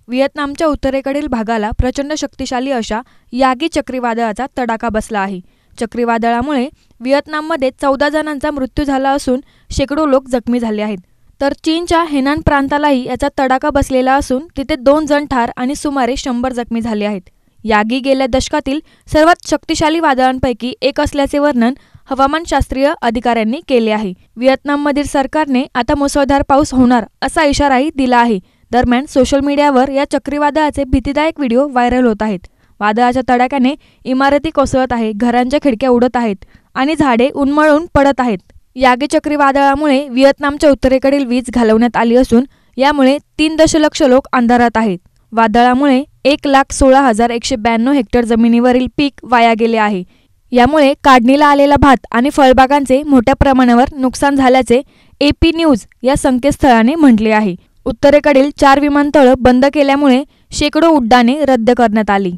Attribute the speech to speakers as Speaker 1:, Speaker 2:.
Speaker 1: व्हिएतनामच्या उत्तरेकडील भागाला प्रचंड शक्तिशाली अशा यागी चक्रीवादळाचा तडाखा बसला आहे। चक्रीवादळामुळे व्हिएतनाममध्ये 14 जणांचा मृत्यू झाला असून शेकडो लोक जखमी झाले आहेत। तर चीनच्या हेनान प्रांतालाही याचा तडाखा बसलेला असून तिथे 2 जण ठार आणि सुमारे 100 जखमी झाले आहेत। यागी गेल्या दशकातील सर्वात शक्तिशाली वादळांपैकी एक असल्याचे वर्णन हवामानशास्त्रीय अधिकाऱ्यांनी केले आहे। व्हिएतनाममधील सरकारने आता मुसळधार पाऊस होणार असा इशाराही दिला आहे। दरम्यान सोशल मीडियावर या चक्रीवादळाचे भीतीदायक व्हिडिओ व्हायरल होत आहेत। वादळाच्या तडाख्याने इमारती कोसळत आहेत, घरांच्या खिडक्या उडत आहेत आणि झाडे उन्मळून पडत आहेत। यागी चक्रीवादळामुळे व्हिएतनामच्या उत्तरेकडील वीज घालवण्यात आली असून यामुळे 3 दशलक्ष लोक अंधारात आहेत। वादळामुळे 1,16,192 हेक्टर जमिनीवरील पीक वाया गेले आहे। यामुळे काढणीला आलेला भात आणि फळबागांचे मोठ्या प्रमाणावर नुकसान झाल्याचे AP न्यूज या संकेतस्थळाने म्हटले आहे। उत्तरेकडील 4 विमानतळ बंद केल्यामुळे शेकडो उड्डाणे रद्द करण्यात आली।